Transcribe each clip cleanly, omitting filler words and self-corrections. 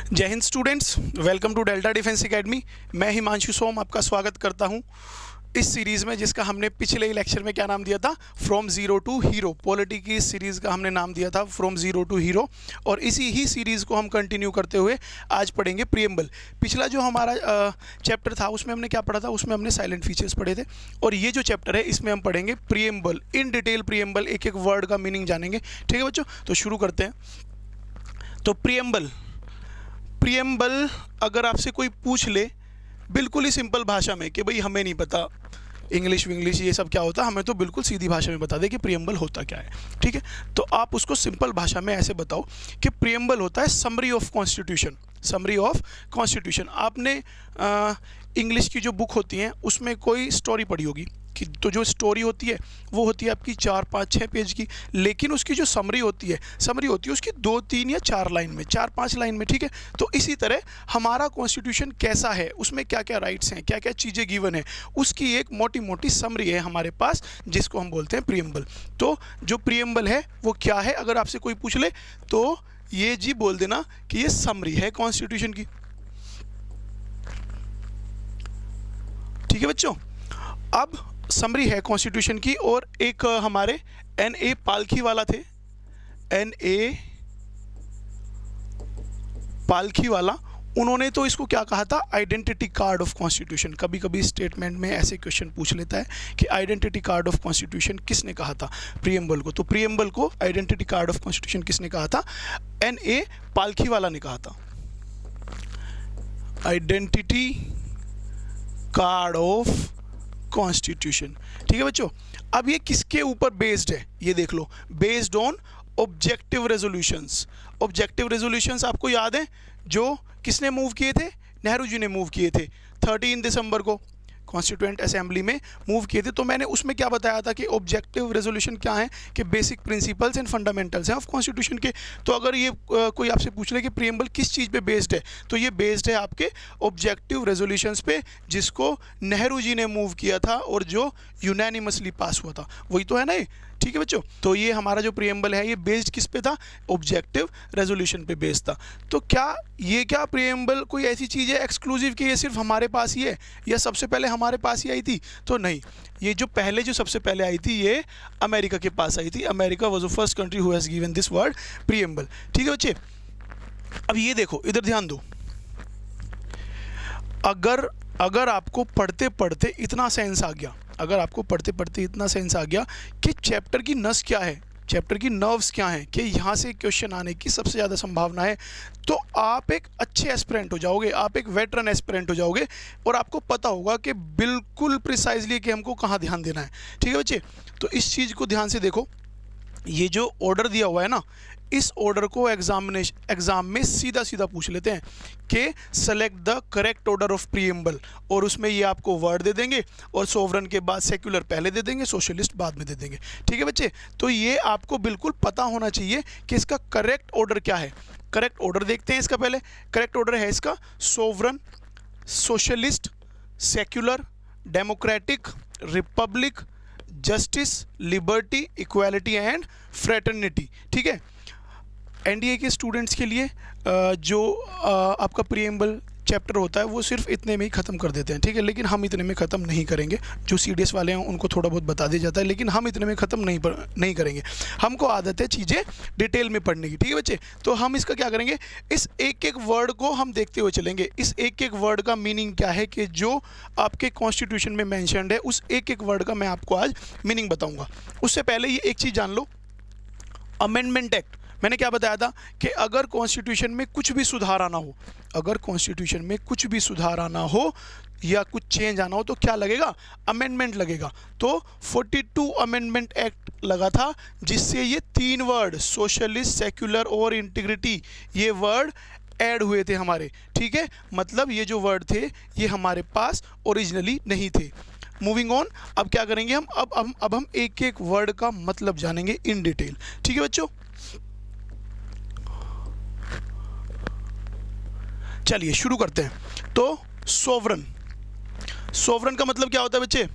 जय हिंद students, welcome to Delta Defence Academy. मैं हिमांशु सोम आपका स्वागत करता हूं इस सीरीज़ में, जिसका हमने पिछले लेक्चर में क्या नाम दिया था, from zero to hero. Polity की इस सीरीज़ का हमने नाम दिया था फ्रॉम ज़ीरो टू हीरो, और इसी ही सीरीज़ को हम कंटिन्यू करते हुए आज पढ़ेंगे प्रीएम्बल। पिछला जो हमारा चैप्टर था उसमें हमने क्या पढ़ा था, उसमें हमने साइलेंट फीचर्स पढ़े थे, और ये जो चैप्टर है इसमें हम पढ़ेंगे प्रीएम्बल इन डिटेल। प्रीएम्बल एक एक वर्ड का मीनिंग जानेंगे। ठीक है बच्चों, तो शुरू करते हैं। तो प्रीएम्बल अगर आपसे कोई पूछ ले बिल्कुल ही सिंपल भाषा में कि भाई हमें नहीं पता इंग्लिश विंग्लिश ये सब क्या होता, हमें तो बिल्कुल सीधी भाषा में बता दे कि प्रीएम्बल होता क्या है। ठीक है, तो आप उसको सिंपल भाषा में ऐसे बताओ कि प्रीएम्बल होता है summary of constitution. Summary of constitution, आपने इंग्लिश की जो बुक होती हैं उसमें कोई स्टोरी पढ़ी होगी कि तो जो स्टोरी होती है वो होती है आपकी 4, 5, 6 पेज की, लेकिन उसकी जो समरी होती है उसकी 2, 3 या 4 लाइन में, 4, 5 लाइन में। ठीक है, तो इसी तरह हमारा कॉन्स्टिट्यूशन कैसा है, उसमें क्या क्या राइट्स हैं, क्या क्या चीज़ें गिवन है, उसकी एक मोटी मोटी समरी है हमारे पास, जिसको हम बोलते हैं प्रीएम्बल। तो जो प्रीएम्बल है वो क्या है, अगर आपसे कोई पूछ ले तो ये जी बोल देना कि ये समरी है कॉन्स्टिट्यूशन की। ठीक है बच्चों, अब समरी है कॉन्स्टिट्यूशन की, और एक हमारे N.A. पालखी वाला थे, N.A. पालखी वाला, उन्होंने तो इसको क्या कहा था, आइडेंटिटी कार्ड ऑफ कॉन्स्टिट्यूशन। कभी कभी स्टेटमेंट में ऐसे क्वेश्चन पूछ लेता है कि आइडेंटिटी कार्ड ऑफ कॉन्स्टिट्यूशन किसने कहा था, प्रीएम्बल को। तो प्रीएम्बल को आइडेंटिटी कार्ड ऑफ कॉन्स्टिट्यूशन किसने कहा था, N.A. पालखी वाला ने कहा था। Identity card of constitution. ठीक है बच्चों, अब ये किसके ऊपर बेस्ड है, ये देख लो, based on objective resolutions. Objective resolutions आपको याद है, जो किसने मूव किए थे, नेहरू जी ने मूव किए थे 13 दिसंबर को कॉन्स्टिट्यूएंट असेंबली में मूव किए थे। तो मैंने उसमें क्या बताया था कि ऑब्जेक्टिव रेजोल्यूशन क्या है, कि बेसिक प्रिंसिपल्स एंड फंडामेंटल्स हैं ऑफ कॉन्स्टिट्यूशन के। तो अगर ये कोई आपसे पूछ ले कि प्रीएम्बल किस चीज़ पे बेस्ड है, तो ये बेस्ड है आपके ऑब्जेक्टिव रेजोल्यूशंस पे, जिसको नेहरू जी ने मूव किया था और जो यूनैनिमसली पास हुआ था, वही तो है ना ये। ठीक है बच्चों, तो ये हमारा जो प्रीएम्बल है ये बेस्ड किस पे था, ऑब्जेक्टिव रेजोल्यूशन पे बेस्ड था। तो क्या प्रीएम्बल कोई ऐसी चीज़ है एक्सक्लूसिव कि ये सिर्फ हमारे पास ही है, या सबसे पहले हमारे पास ही आई थी, तो नहीं। ये जो सबसे पहले आई थी ये अमेरिका के पास आई थी। America was the first country who has given this word preamble. ठीक है बच्चे, अब ये देखो, इधर ध्यान दो। अगर आपको पढ़ते पढ़ते इतना सेंस आ गया, कि चैप्टर की नस क्या है, चैप्टर की नर्व्स क्या हैं, कि यहाँ से क्वेश्चन आने की सबसे ज़्यादा संभावना है, तो आप एक अच्छे एस्पिरेंट हो जाओगे, आप एक वेटरन एस्पिरेंट हो जाओगे, और आपको पता होगा कि बिल्कुल प्रिसाइजली कि हमको कहाँ ध्यान देना है। ठीक है बच्चे, तो इस चीज़ को ध्यान से देखो। ये जो ऑर्डर दिया हुआ है ना, इस ऑर्डर को एग्जाम में सीधा पूछ लेते हैं कि select the correct order of preamble, और उसमें ये आपको वर्ड दे देंगे, और सोवरन के बाद सेक्युलर पहले दे देंगे, सोशलिस्ट बाद में दे देंगे। ठीक है बच्चे, तो ये आपको बिल्कुल पता होना चाहिए कि इसका करेक्ट ऑर्डर क्या है। करेक्ट ऑर्डर देखते हैं इसका। पहले करेक्ट ऑर्डर है इसका sovereign, socialist, secular, democratic, Republic, justice, liberty, equality and fraternity. ठीक है, एनडीए के स्टूडेंट्स के लिए जो आपका प्रीएम्बल चैप्टर होता है वो सिर्फ इतने में ही ख़त्म कर देते हैं। ठीक है, लेकिन हम इतने में ख़त्म नहीं करेंगे। जो सीडीएस वाले हैं उनको थोड़ा बहुत बता दिया जाता है, लेकिन हम इतने में ख़त्म नहीं करेंगे। हमको आदत है चीज़ें डिटेल में पढ़ने की। ठीक है बच्चे, तो हम इसका क्या करेंगे, इस एक एक वर्ड को हम देखते हुए चलेंगे। इस एक एक वर्ड का मीनिंग क्या है, कि जो आपके कॉन्स्टिट्यूशन में मैंशनड है, उस एक एक वर्ड का मैं आपको आज मीनिंग बताऊँगा। उससे पहले ये एक चीज़ जान लो, अमेंडमेंट एक्ट। मैंने क्या बताया था कि अगर कॉन्स्टिट्यूशन में कुछ भी सुधार आना हो, या कुछ चेंज आना हो, तो क्या लगेगा, अमेंडमेंट लगेगा। तो 42 अमेंडमेंट एक्ट लगा था, जिससे ये 3 वर्ड सोशलिस्ट, सेक्युलर और इंटीग्रिटी, ये वर्ड ऐड हुए थे हमारे। ठीक है, मतलब ये जो वर्ड थे ये हमारे पास ओरिजिनली नहीं थे। मूविंग ऑन, अब क्या करेंगे हम, अब हम एक एक वर्ड का मतलब जानेंगे इन डिटेल। ठीक है बच्चों, चलिए शुरू करते हैं। तो सोवरन का मतलब क्या होता है बच्चे,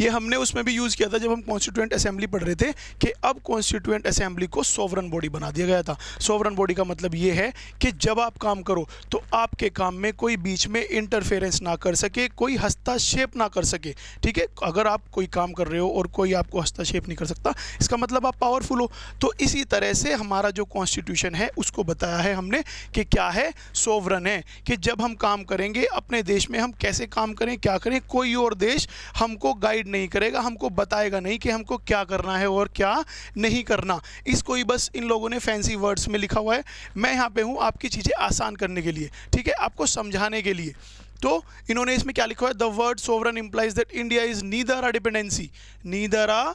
ये हमने उसमें भी यूज़ किया था जब हम कॉन्स्टिट्यूएंट असेंबली पढ़ रहे थे कि अब कॉन्स्टिट्यूएंट असेंबली को सोवरन बॉडी बना दिया गया था। सोवरन बॉडी का मतलब ये है कि जब आप काम करो तो आपके काम में कोई बीच में इंटरफेरेंस ना कर सके, कोई हस्तक्षेप ना कर सके, ठीक है। अगर आप कोई काम कर रहे हो और कोई आपको हस्तक्षेप नहीं कर सकता, इसका मतलब आप पावरफुल हो। तो इसी तरह से हमारा जो कॉन्स्टिट्यूशन है उसको बताया है हमने कि क्या है, सोवरन है, कि जब हम काम करेंगे अपने देश में हम कैसे काम करें, क्या करें, कोई और देश हमको गाइड नहीं करेगा, हमको बताएगा नहीं कि हमको क्या करना है और क्या नहीं करना। इसको ही बस इन लोगों ने फैंसी वर्ड्स में लिखा हुआ है। मैं यहाँ पे हूँ आपकी चीज़ें आसान करने के लिए, ठीक है, आपको समझाने के लिए। तो इन्होंने इसमें क्या लिखा है, the word sovereign implies that India is neither a dependency, neither a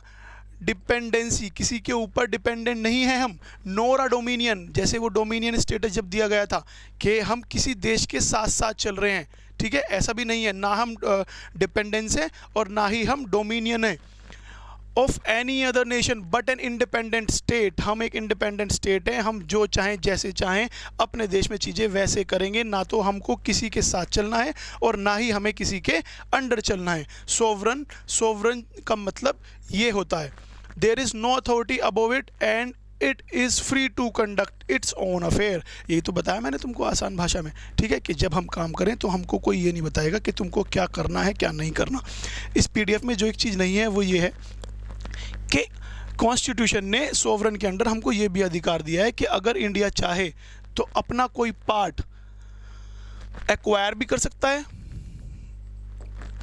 dependency, किसी के ऊपर डिपेंडेंट नहीं है हम, नोर अ डोमिनियन, जैसे वो डोमिनियन स्टेटस जब दिया गया था कि हम किसी देश के साथ साथ चल रहे हैं, ठीक है, ऐसा भी नहीं है, ना हम डिपेंडेंस है और ना ही हम डोमिनियन है of any other nation but an independent state, हम एक इंडिपेंडेंट स्टेट हैं, हम जो चाहें जैसे चाहें अपने देश में चीज़ें वैसे करेंगे, ना तो हमको किसी के साथ चलना है और ना ही हमें किसी के अंडर चलना है। सोवरन, सोवरन का मतलब ये होता है, there is no authority above it and it is free to conduct its own affair. यही तो बताया मैंने तुमको आसान भाषा में, ठीक है, कि जब हम काम करें तो हमको कोई ये नहीं बताएगा कि तुमको क्या करना है क्या नहीं करना। इस PDF में जो एक चीज़ नहीं है वो ये है कि कॉन्स्टिट्यूशन ने सोवरन के अंडर हमको ये भी अधिकार दिया है कि अगर इंडिया चाहे तो अपना कोई पार्ट एक्वायर भी कर सकता है,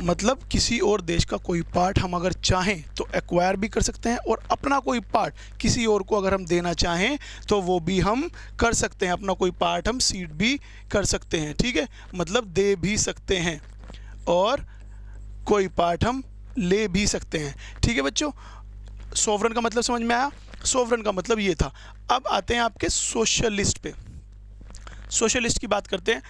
मतलब किसी और देश का कोई पार्ट हम अगर चाहें तो एक्वायर भी कर सकते हैं, और अपना कोई पार्ट किसी और को अगर हम देना चाहें तो वो भी हम कर सकते हैं, अपना कोई पार्ट हम सीड भी कर सकते हैं, ठीक है, मतलब दे भी सकते हैं और कोई पार्ट हम ले भी सकते हैं, ठीक है बच्चों। सोवरन का मतलब समझ में आया, सोवरन का मतलब ये था। अब आते हैं आपके सोशलिस्ट पे, सोशलिस्ट की बात करते हैं,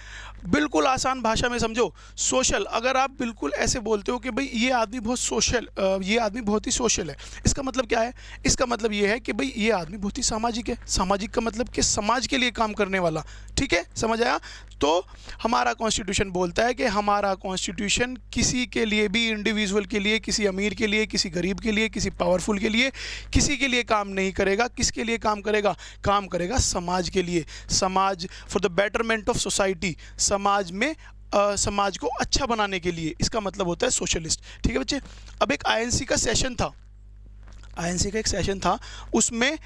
बिल्कुल आसान भाषा में समझो। सोशल, अगर आप बिल्कुल ऐसे बोलते हो कि भाई ये आदमी बहुत सोशल, ये आदमी बहुत ही सोशल है, इसका मतलब क्या है, इसका मतलब ये है कि भाई ये आदमी बहुत ही सामाजिक है। सामाजिक का मतलब कि समाज के लिए काम करने वाला, ठीक है, समझ आया। तो हमारा कॉन्स्टिट्यूशन बोलता है कि हमारा कॉन्स्टिट्यूशन किसी के लिए भी, इंडिविजुअल के लिए, किसी अमीर के लिए, किसी गरीब के लिए, किसी पावरफुल के लिए, किसी के लिए काम नहीं करेगा। किसके लिए काम करेगा, काम करेगा समाज के लिए, समाज for the betterment of society, समाज में समाज को अच्छा बनाने के लिए, इसका मतलब होता है सोशलिस्ट, ठीक है बच्चे। अब एक INC का सेशन था, INC का एक सेशन था, उसमें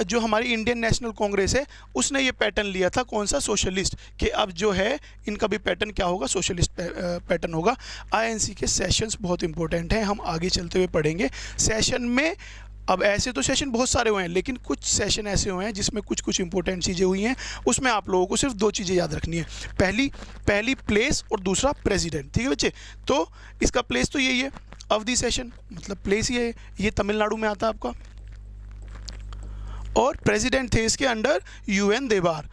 जो हमारी इंडियन नेशनल कांग्रेस है उसने ये पैटर्न लिया था, कौन सा, सोशलिस्ट, कि अब जो है इनका भी पैटर्न क्या होगा, सोशलिस्ट पैटर्न होगा। INC के सेशंस बहुत इंपॉर्टेंट हैं, हम आगे चलते हुए पढ़ेंगे। सेशन में अब ऐसे तो सेशन बहुत सारे हुए हैं, लेकिन कुछ सेशन ऐसे हुए हैं जिसमें कुछ कुछ इंपॉर्टेंट चीज़ें हुई हैं, उसमें आप लोगों को सिर्फ 2 चीज़ें याद रखनी है, पहली प्लेस और दूसरा प्रेसिडेंट, ठीक है बच्चे। तो इसका प्लेस तो यही है, अवधि सेशन, मतलब प्लेस ही है, ये तमिलनाडु में आता है आपका, और प्रेसिडेंट थे इसके अंडर UN देबार।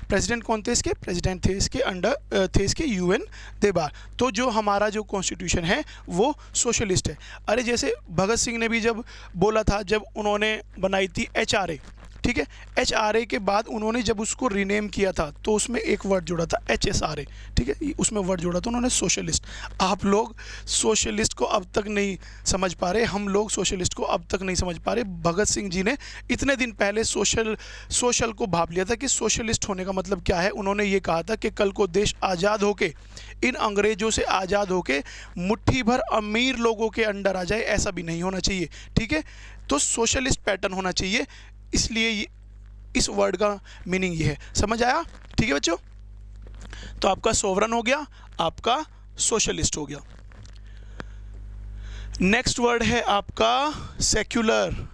प्रेसिडेंट कौन थे इसके, प्रेसिडेंट थे इसके अंडर थे इसके UN देबार। तो जो हमारा जो कॉन्स्टिट्यूशन है वो सोशलिस्ट है। अरे जैसे भगत सिंह ने भी जब बोला था, जब उन्होंने बनाई थी HRA, ठीक है, HRA के बाद उन्होंने जब उसको रीनेम किया था तो उसमें एक वर्ड जोड़ा था HSRA, ठीक है, उसमें वर्ड जोड़ा था उन्होंने सोशलिस्ट। आप लोग सोशलिस्ट को अब तक नहीं समझ पा रहे, हम लोग सोशलिस्ट को अब तक नहीं समझ पा रहे। भगत सिंह जी ने इतने दिन पहले सोशल को भाप लिया था कि सोशलिस्ट होने का मतलब क्या है। उन्होंने ये कहा था कि कल को देश आज़ाद होके, इन अंग्रेज़ों से आज़ाद होके मुट्ठी भर अमीर लोगों के अंडर आ जाए, ऐसा भी नहीं होना चाहिए, ठीक है। तो सोशलिस्ट पैटर्न होना चाहिए, इसलिए इस वर्ड का मीनिंग ये है, समझ आया, ठीक है बच्चों। तो आपका सोवरन हो गया, आपका सोशलिस्ट हो गया। नेक्स्ट वर्ड है आपका सेक्युलर।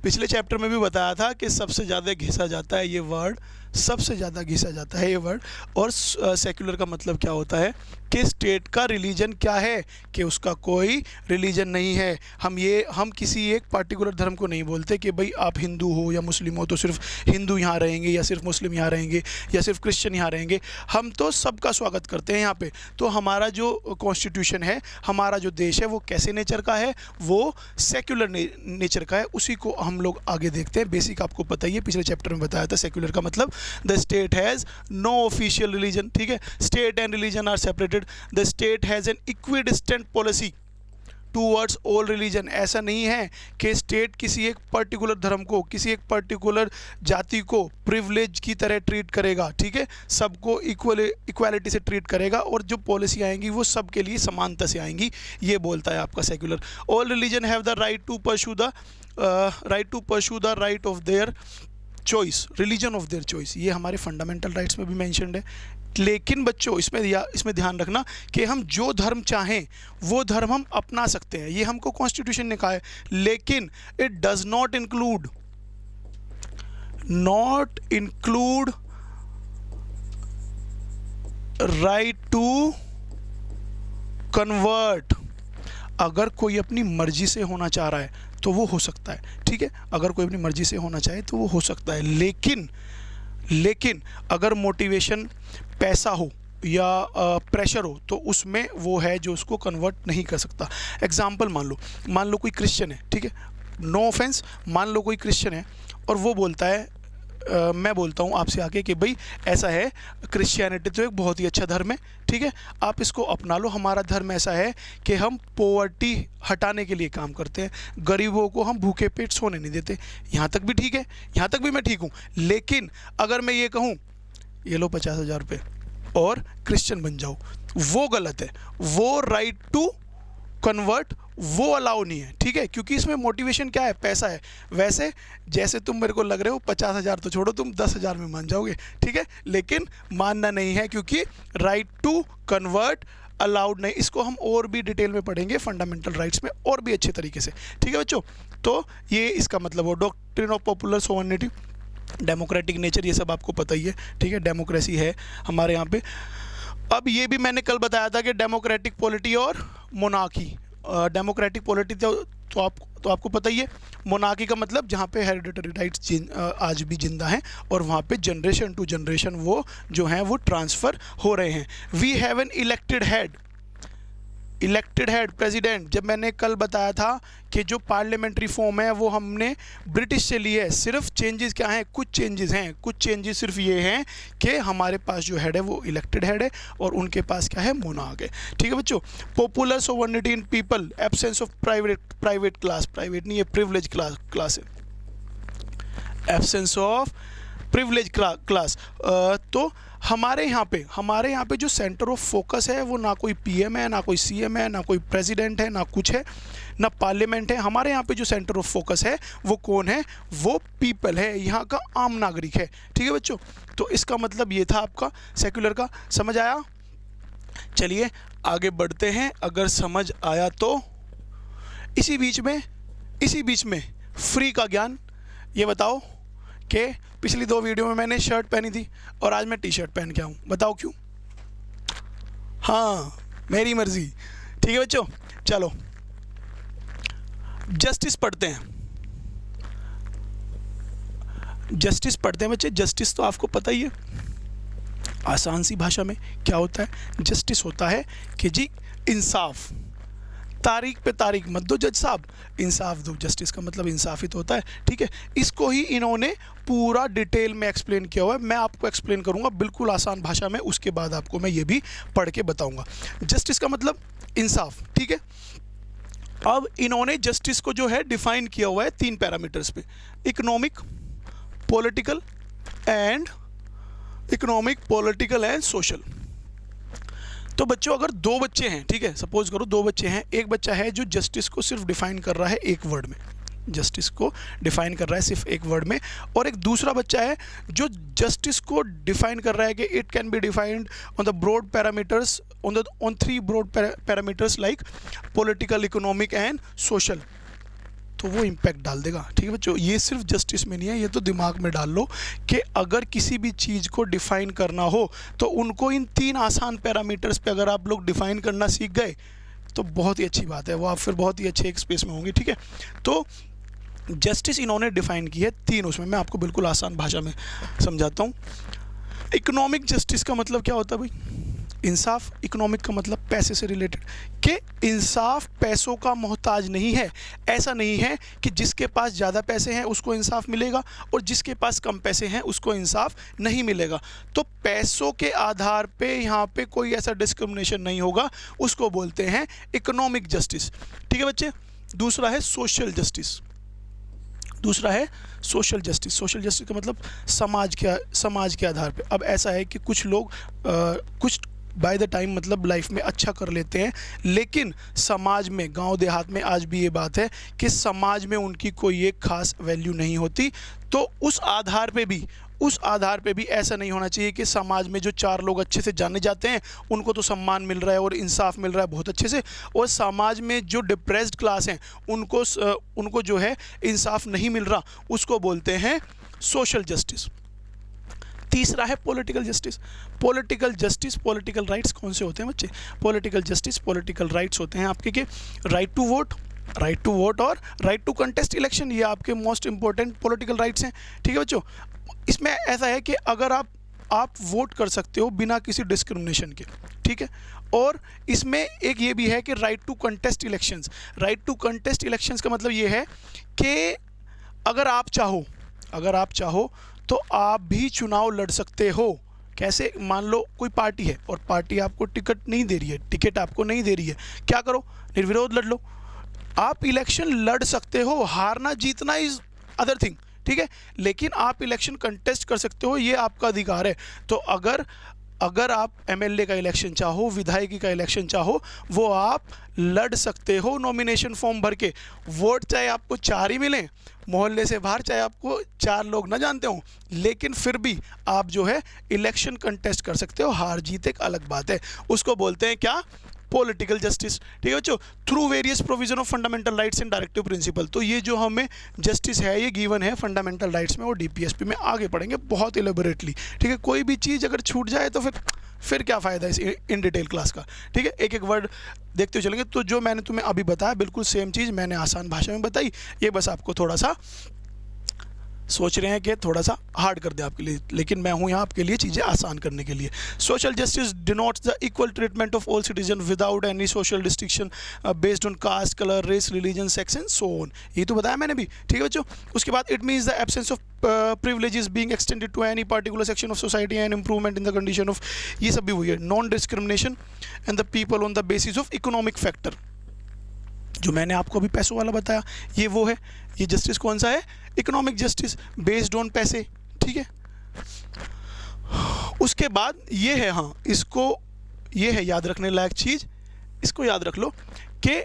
पिछले चैप्टर में भी बताया था कि सबसे ज़्यादा घिसा जाता है ये वर्ड, सबसे ज़्यादा घिसा जाता है ये वर्ड। और सेक्युलर का मतलब क्या होता है कि स्टेट का रिलीजन क्या है, कि उसका कोई रिलीजन नहीं है। हम किसी एक पार्टिकुलर धर्म को नहीं बोलते कि भाई आप हिंदू हो या मुस्लिम हो तो सिर्फ हिंदू यहाँ रहेंगे, या सिर्फ मुस्लिम यहाँ रहेंगे, या सिर्फ क्रिश्चियन यहाँ रहेंगे। हम तो सबका स्वागत करते हैं यहाँ पे। तो हमारा जो कॉन्स्टिट्यूशन है, हमारा जो देश है, वो कैसे नेचर का है, वो सेक्युलर नेचर का है। उसी को हम लोग आगे देखते हैं। बेसिक आपको पता ही है, पिछले चैप्टर में बताया था। सेक्युलर का मतलब the state has no official religion, ठीक है, state and religion are separated, the state has an equidistant policy towards all religion. ऐसा नहीं है कि स्टेट किसी एक पर्टिकुलर धर्म को, किसी एक पर्टिकुलर जाति को प्रिविलेज की तरह ट्रीट करेगा, ठीक है, सबको इक्वालिटी से ट्रीट करेगा और जो पॉलिसी आएंगी वो सबके लिए समानता से आएंगी, ये बोलता है आपका secular. All religion have the right to pursue the right of their choice, religion of their choice, ये हमारे फंडामेंटल राइट्स में भी मेंशन्ड है। लेकिन बच्चों इसमें ध्यान रखना कि हम जो धर्म चाहें वो धर्म हम अपना सकते हैं, ये हमको कॉन्स्टिट्यूशन ने कहा है, लेकिन it does not include right to convert. अगर कोई अपनी मर्जी से होना चाह रहा है तो वो हो सकता है, ठीक है, अगर कोई अपनी मर्जी से होना चाहे तो वो हो सकता है, लेकिन अगर मोटिवेशन पैसा हो या प्रेशर हो तो उसमें वो है जो उसको कन्वर्ट नहीं कर सकता। एग्जाम्पल मान लो कोई क्रिश्चियन है, ठीक है, नो ऑफेंस, मान लो कोई क्रिश्चियन है और वो बोलता है मैं बोलता हूँ आपसे आके कि भाई ऐसा है, क्रिश्चियनिटी तो एक बहुत ही अच्छा धर्म है, ठीक है, आप इसको अपना लो, हमारा धर्म ऐसा है कि हम पॉवर्टी हटाने के लिए काम करते हैं, गरीबों को हम भूखे पेट सोने नहीं देते। यहाँ तक भी ठीक है, यहाँ तक भी मैं ठीक हूँ, लेकिन अगर मैं ये कहूँ ये लो 50,000 रुपये और क्रिश्चियन बन जाओ, वो गलत है, वो राइट टू कन्वर्ट वो अलाउ नहीं है, ठीक है, क्योंकि इसमें मोटिवेशन क्या है, पैसा है। वैसे जैसे तुम मेरे को लग रहे हो 50,000 तो छोड़ो, तुम 10,000 में मान जाओगे, ठीक है, लेकिन मानना नहीं है क्योंकि राइट टू कन्वर्ट अलाउड नहीं। इसको हम और भी डिटेल में पढ़ेंगे फंडामेंटल राइट्स में और भी अच्छे तरीके से, ठीक है बच्चों। तो ये इसका मतलब हो doctrine of popular sovereignty, democratic nature, ये सब आपको पता ही है, ठीक है, डेमोक्रेसी है हमारे यहाँ पे। अब ये भी मैंने कल बताया था कि डेमोक्रेटिक पॉलिटी और मोनार्की। डेमोक्रेटिक पॉलिटी तो आपको पता ही है, मोनार्की का मतलब जहाँ पे हेरिडिटरी राइट्स आज भी जिंदा हैं और वहाँ पे जनरेशन टू जनरेशन वो जो हैं वो ट्रांसफ़र हो रहे हैं। We have an elected head president. जब मैंने कल बताया था कि जो पार्लियामेंट्री फॉर्म है वो हमने ब्रिटिश से ली है, सिर्फ चेंजेस क्या हैं, कुछ चेंजेस सिर्फ ये हैं कि हमारे पास जो हेड है वो इलेक्टेड हेड है और उनके पास क्या है, मोनार्क है, ठीक है बच्चों। Popular sovereignty in people, absence of private class, private नहीं है प्रिविलेज क्लास है, एब्सेंस ऑफ प्रिविलेज क्लास। तो हमारे यहाँ पे जो सेंटर ऑफ फोकस है वो ना कोई पीएम है, ना कोई सीएम है, ना कोई प्रेसिडेंट है, ना कुछ है, ना पार्लियामेंट है। हमारे यहाँ पे जो सेंटर ऑफ फोकस है वो कौन है, वो पीपल है, यहाँ का आम नागरिक है, ठीक है बच्चों। तो इसका मतलब ये था आपका सेक्युलर का, समझ आया। चलिए आगे बढ़ते हैं, अगर समझ आया तो। इसी बीच में फ्री का ज्ञान, ये बताओ कि पिछली 2 वीडियो में मैंने शर्ट पहनी थी और आज मैं टी शर्ट पहन के आऊँ, बताओ क्यों? हाँ, मेरी मर्जी, ठीक है बच्चों। चलो जस्टिस पढ़ते हैं बच्चे। जस्टिस तो आपको पता ही है, आसान सी भाषा में क्या होता है, जस्टिस होता है कि जी इंसाफ, तारीख पे तारीख मत दो जज साहब, इंसाफ दो। जस्टिस का मतलब इंसाफ ही तो होता है, ठीक है। इसको ही इन्होंने पूरा डिटेल में एक्सप्लेन किया हुआ है, मैं आपको एक्सप्लेन करूंगा बिल्कुल आसान भाषा में, उसके बाद आपको मैं ये भी पढ़ के बताऊंगा। जस्टिस का मतलब इंसाफ, ठीक है। अब इन्होंने जस्टिस को जो है डिफाइन किया हुआ है 3 पैरामीटर्स पे, इकोनॉमिक, पॉलिटिकल एंड सोशल। तो बच्चों अगर 2 बच्चे हैं, ठीक है, सपोज करो 2 बच्चे हैं, एक बच्चा है जो जस्टिस को सिर्फ डिफाइन कर रहा है एक वर्ड में, जस्टिस को डिफाइन कर रहा है सिर्फ एक वर्ड में, और एक दूसरा बच्चा है जो जस्टिस को डिफाइन कर रहा है कि it can be defined on the broad parameters, on 3 broad parameters like political, economic and social. तो वो इम्पैक्ट डाल देगा, ठीक है बच्चों। ये सिर्फ जस्टिस में नहीं है, ये तो दिमाग में डाल लो कि अगर किसी भी चीज़ को डिफाइन करना हो तो उनको इन 3 आसान पैरामीटर्स पे अगर आप लोग डिफाइन करना सीख गए तो बहुत ही अच्छी बात है, वो आप फिर बहुत ही अच्छे एक स्पेस में होंगे, ठीक है। तो जस्टिस इन्होंने डिफाइन की है 3, उसमें मैं आपको बिल्कुल आसान भाषा में समझाता हूँ। इकोनॉमिक जस्टिस का मतलब क्या होता है भाई? इंसाफ इकोनॉमिक का मतलब पैसे से रिलेटेड, कि इंसाफ पैसों का मोहताज नहीं है। ऐसा नहीं है कि जिसके पास ज़्यादा पैसे हैं उसको इंसाफ मिलेगा और जिसके पास कम पैसे हैं उसको इंसाफ नहीं मिलेगा। तो पैसों के आधार पे यहाँ पे कोई ऐसा डिस्क्रिमिनेशन नहीं होगा, उसको बोलते हैं इकोनॉमिक जस्टिस। ठीक है बच्चे। दूसरा है सोशल जस्टिस। दूसरा है सोशल जस्टिस। सोशल जस्टिस का मतलब समाज के आधार पे। अब ऐसा है कि कुछ लोग कुछ बाय द टाइम मतलब लाइफ में अच्छा कर लेते हैं, लेकिन समाज में, गांव देहात में आज भी ये बात है कि समाज में उनकी कोई एक खास वैल्यू नहीं होती। तो उस आधार पे भी ऐसा नहीं होना चाहिए कि समाज में जो 4 लोग अच्छे से जाने जाते हैं उनको तो सम्मान मिल रहा है और इंसाफ मिल रहा है बहुत अच्छे से, और समाज में जो डिप्रेस्ड क्लास हैं उनको जो है इंसाफ नहीं मिल रहा, उसको बोलते हैं सोशल जस्टिस। तीसरा है political justice. Political justice, political rights कौन से होते हैं बच्चे? पॉलिटिकल जस्टिस, पॉलिटिकल राइट्स होते हैं आपके के राइट टू वोट और राइट टू कंटेस्ट इलेक्शन। ये आपके मोस्ट इंपॉर्टेंट पॉलिटिकल राइट्स हैं। ठीक है बच्चों। इसमें ऐसा है कि अगर आप वोट कर सकते हो बिना किसी डिस्क्रिमिनेशन के, ठीक है। और इसमें एक ये भी है कि right to contest elections. Right to contest elections का मतलब ये है कि अगर आप चाहो तो आप भी चुनाव लड़ सकते हो। कैसे? मान लो कोई पार्टी है और पार्टी आपको टिकट नहीं दे रही है, टिकट आपको नहीं दे रही है, क्या करो? निर्विरोध लड़ लो। आप इलेक्शन लड़ सकते हो, हारना जीतना इज अदर थिंग, ठीक है, लेकिन आप इलेक्शन कंटेस्ट कर सकते हो, ये आपका अधिकार है। तो अगर आप एमएलए का इलेक्शन चाहो, विधायकी का इलेक्शन चाहो, वो आप लड़ सकते हो नॉमिनेशन फॉर्म भर के। वोट चाहे आपको 4 ही मिलें मोहल्ले से बाहर, चाहे आपको 4 लोग ना जानते हो, लेकिन फिर भी आप जो है इलेक्शन कंटेस्ट कर सकते हो। हार जीत एक अलग बात है, उसको बोलते हैं क्या? Political justice. ठीक है बच्चों। Through various provision of fundamental rights and directive principle. तो ये जो हमें जस्टिस है ये गिवन है फंडामेंटल राइट्स में और डीपीएसपी में, आगे पढ़ेंगे बहुत इलेबोरेटली। ठीक है। कोई भी चीज़ अगर छूट जाए तो फिर क्या फ़ायदा इस इन डिटेल क्लास का। ठीक है। एक एक वर्ड देखते हुए चलेंगे। तो जो मैंने तुम्हें अभी बताया बिल्कुल सेम चीज़ मैंने आसान भाषा में बताई, ये बस आपको थोड़ा सा सोच रहे हैं कि थोड़ा सा हार्ड कर दे आपके लिए, लेकिन मैं हूं यहाँ आपके लिए चीज़ें आसान करने के लिए। Social justice denotes the equal treatment of all citizen without any social distinction based on caste, colour, race, religion, sex and so on. ये तो बताया मैंने भी। ठीक है बच्चों। उसके बाद it means the absence of privileges being extended to any particular section of society and improvement in the condition of, ये सब भी हुई है। Non discrimination and the people on the basis of economic factor, जो मैंने आपको अभी पैसों वाला बताया, ये वो है। ये जस्टिस कौन सा है? इकोनॉमिक जस्टिस बेस्ड ऑन पैसे। ठीक है। उसके बाद ये है, हाँ इसको, ये है याद रखने लायक चीज़, इसको याद रख लो कि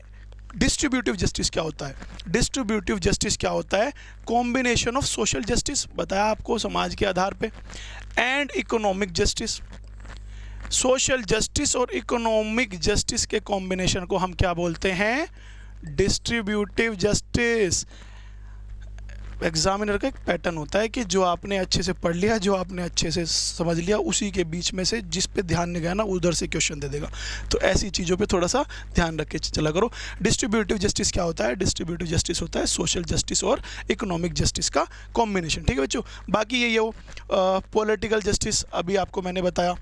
डिस्ट्रीब्यूटिव जस्टिस क्या होता है। डिस्ट्रीब्यूटिव जस्टिस क्या होता है? कॉम्बिनेशन ऑफ सोशल जस्टिस, बताया आपको समाज के आधार पे, and economic justice. Social justice और इकोनॉमिक जस्टिस के कॉम्बिनेशन को हम क्या बोलते हैं? Distributive justice. एग्जामिनर का एक पैटर्न होता है कि जो आपने अच्छे से पढ़ लिया, जो आपने अच्छे से समझ लिया, उसी के बीच में से जिस पे ध्यान नहीं गया ना उधर से क्वेश्चन दे देगा। तो ऐसी चीज़ों पे थोड़ा सा ध्यान रख के चला करो। डिस्ट्रीब्यूटिव जस्टिस क्या होता है? डिस्ट्रीब्यूटिव जस्टिस होता है सोशल जस्टिस और इकोनॉमिक जस्टिस का कॉम्बिनेशन। ठीक है बच्चों। बाकी ये हो पॉलिटिकल जस्टिस अभी आपको मैंने बताया।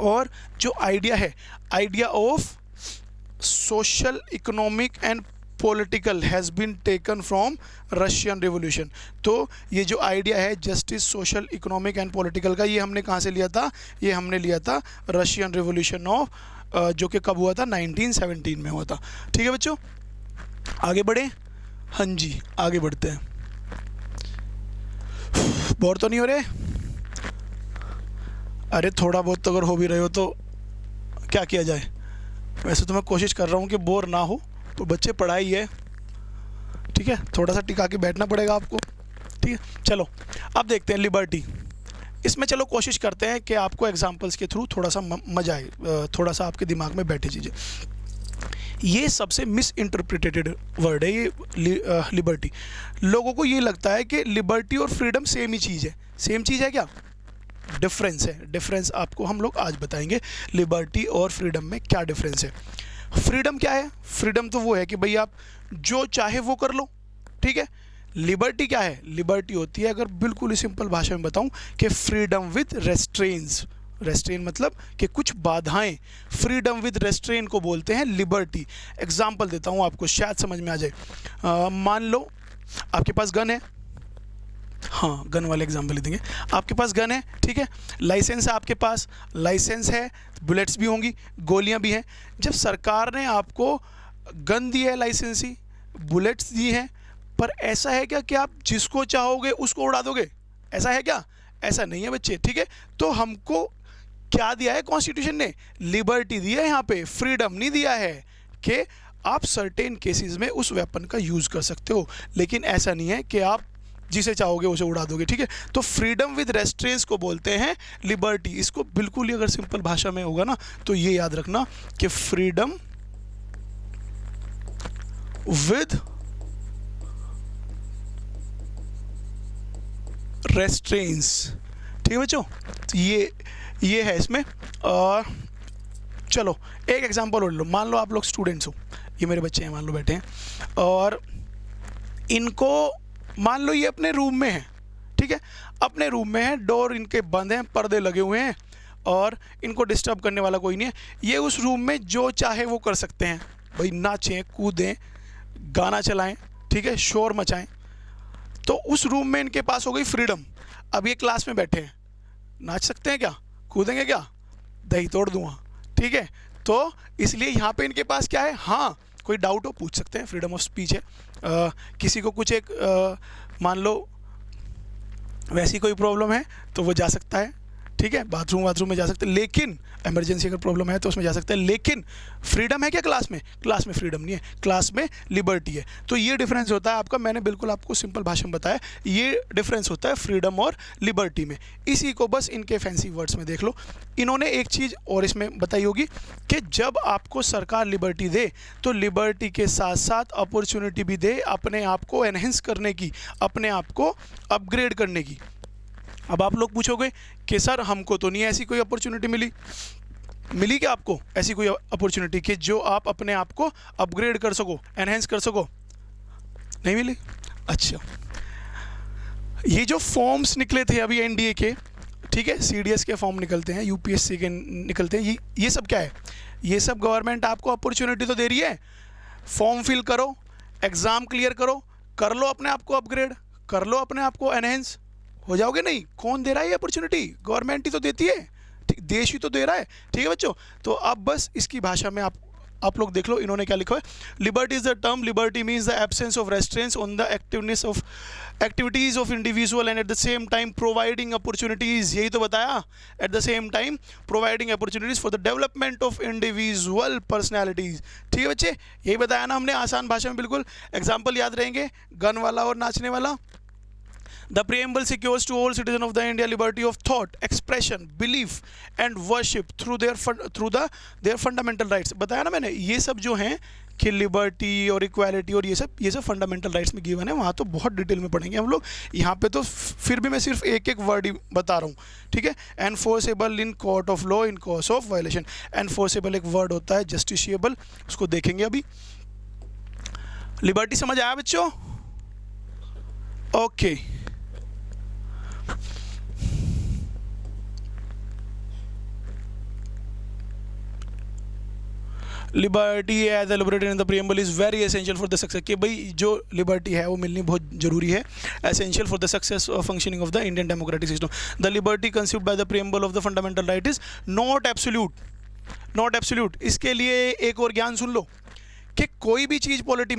और जो आइडिया है, idea of social, economic and political has been taken from Russian revolution. तो ये जो आइडिया है justice, social, economic and political का, ये हमने कहाँ से लिया था? ये हमने लिया था रशियन रिवॉल्यूशन ऑफ, जो कि कब हुआ था? 1917 में हुआ था। ठीक है बच्चों। आगे बढ़े। हाँ जी आगे बढ़ते हैं। बोर तो नहीं हो रहे? अरे थोड़ा बहुत तो अगर हो भी रहे हो तो क्या किया जाए। वैसे तो मैं कोशिश कर रहा हूँ कि बोर ना हो, तो बच्चे पढ़ाई है, ठीक है, थोड़ा सा टिका के बैठना पड़ेगा आपको। ठीक है। चलो अब देखते हैं लिबर्टी। इसमें चलो कोशिश करते हैं कि आपको एग्जांपल्स के थ्रू थोड़ा सा मजा आए, थोड़ा सा आपके दिमाग में बैठे चीज़ें। ये सबसे मिस इंटरप्रिटेटेड वर्ड है ये लिबर्टी। लोगों को ये लगता है कि लिबर्टी और फ्रीडम सेम ही चीज़ है। सेम चीज़ है क्या? डिफरेंस है। डिफरेंस आपको हम लोग आज बताएंगे, लिबर्टी और फ्रीडम में क्या डिफरेंस है। फ्रीडम क्या है? फ्रीडम तो वो है कि भाई आप जो चाहे वो कर लो। ठीक है। लिबर्टी क्या है? लिबर्टी होती है, अगर बिल्कुल ही सिंपल भाषा में बताऊं, कि फ्रीडम विद रेस्ट्रेंट्स। रेस्ट्रेन मतलब कि कुछ बाधाएं, फ्रीडम विद रेस्ट्रेन को बोलते हैं लिबर्टी। एग्जाम्पल देता हूँ आपको, शायद समझ में आ जाए। मान लो आपके पास गन है, हाँ गन वाले एग्जाम्पल ही देंगे। आपके पास गन है, ठीक है, लाइसेंस है आपके पास, लाइसेंस है, बुलेट्स भी होंगी, गोलियां भी हैं। जब सरकार ने आपको गन दी है, लाइसेंसी, बुलेट्स दी हैं, पर ऐसा है क्या कि आप जिसको चाहोगे उसको उड़ा दोगे? ऐसा है क्या? ऐसा नहीं है बच्चे, ठीक है। तो हमको क्या दिया है कॉन्स्टिट्यूशन ने? लिबर्टी दी है, यहाँ पे फ्रीडम नहीं दिया है कि आप सर्टेन केसेस में उस वेपन का यूज़ कर सकते हो, लेकिन ऐसा नहीं है कि आप जिसे चाहोगे उसे उड़ा दोगे, ठीक है। तो फ्रीडम विद रेस्ट्रेंट्स को बोलते हैं लिबर्टी। इसको बिल्कुल ही अगर सिंपल भाषा में होगा ना तो ये याद रखना कि फ्रीडम विद रेस्ट्रेंट्स, ठीक है बच्चों। तो ये है इसमें। और चलो एक एग्जांपल और लो। मान लो आप लोग स्टूडेंट्स हो, ये मेरे बच्चे हैं मान लो बैठे हैं, और इनको मान लो ये अपने रूम में है, ठीक है, अपने रूम में है, डोर इनके बंद हैं, पर्दे लगे हुए हैं और इनको डिस्टर्ब करने वाला कोई नहीं है। ये उस रूम में जो चाहे वो कर सकते हैं भाई, नाचें, कूदें, गाना चलाएं, ठीक है, शोर मचाएं। तो उस रूम में इनके पास हो गई फ्रीडम। अब ये क्लास में बैठे हैं, नाच सकते हैं क्या? कूदेंगे क्या? दही तोड़ दूंगा, ठीक है। तो इसलिए यहाँ पे इनके पास क्या है? हाँ, कोई डाउट हो पूछ सकते हैं, फ्रीडम ऑफ स्पीच है। किसी को कुछ एक मान लो वैसी कोई प्रॉब्लम है तो वो जा सकता है, ठीक है, बाथरूम में जा सकते हैं, लेकिन इमरजेंसी अगर प्रॉब्लम है तो उसमें जा सकते हैं। लेकिन फ्रीडम है क्या क्लास में? क्लास में फ्रीडम नहीं है, क्लास में लिबर्टी है। तो ये डिफरेंस होता है आपका, मैंने बिल्कुल आपको सिंपल भाषा में बताया, ये डिफरेंस होता है फ्रीडम और लिबर्टी में। इसी को बस इनके फैंसी वर्ड्स में देख लो। इन्होंने एक चीज़ और इसमें बताई होगी कि जब आपको सरकार लिबर्टी दे तो लिबर्टी के साथ साथ अपॉर्चुनिटी भी दे अपने आप को एनहेंस करने की, अपने आप को अपग्रेड करने की। अब आप लोग पूछोगे कि सर हमको तो नहीं ऐसी कोई अपॉर्चुनिटी मिली क्या आपको ऐसी कोई अपॉर्चुनिटी कि जो आप अपने आप को अपग्रेड कर सको, एनहेंस कर सको? नहीं मिली? अच्छा, ये जो फॉर्म्स निकले थे अभी एनडीए के, ठीक है, सीडीएस के फॉर्म निकलते हैं, यूपीएससी के निकलते हैं, ये सब क्या है? ये सब गवर्नमेंट आपको अपॉर्चुनिटी तो दे रही है। फॉर्म फिल करो, एग्ज़ाम क्लियर करो, कर लो अपने आप को अपग्रेड, कर लो अपने आप को एनहेंस, हो जाओगे। नहीं, कौन दे रहा है ये अपॉर्चुनिटी? गवर्नमेंट ही तो देती है, देश ही तो दे रहा है, ठीक है बच्चों। तो अब बस इसकी भाषा में आप लोग देख लो इन्होंने क्या लिखा है। Liberty is the term, liberty means the absence of restraints on the activities of individual and at the same time providing opportunities, यही तो बताया, at the same time providing opportunities for the development of individual personalities, ठीक है बच्चे, यही बताया ना हमने आसान भाषा में बिल्कुल। एग्जाम्पल याद रहेंगे, गन वाला और नाचने वाला। The preamble secures to all citizens of the India liberty of thought, expression, belief and worship through their fundamental rights। बताया ना मैंने, ये सब जो हैं कि लिबर्टी और इक्वालिटी और ये सब फंडामेंटल राइट्स में गिवन है। वहाँ तो बहुत डिटेल में पढ़ेंगे हम लोग, यहाँ पे तो फिर भी मैं सिर्फ एक एक वर्ड ही बता रहा हूँ, ठीक है। Enforceable in court of law in case of violation. Enforceable एक वर्ड होता है, जस्टिशिएबल, उसको देखेंगे अभी। लिबर्टी समझ आया बच्चों? Okay. Liberty as elaborated in the preamble is very essential for the success, कि भाई जो लिबर्टी है वो मिलनी बहुत जरूरी है, essential for the success functioning of the Indian democratic system. The liberty conceived by the preamble of the fundamental right is not absolute, not absolute. इसके लिए एक और ज्ञान सुन लो कि कोई भी चीज़ पॉलिटी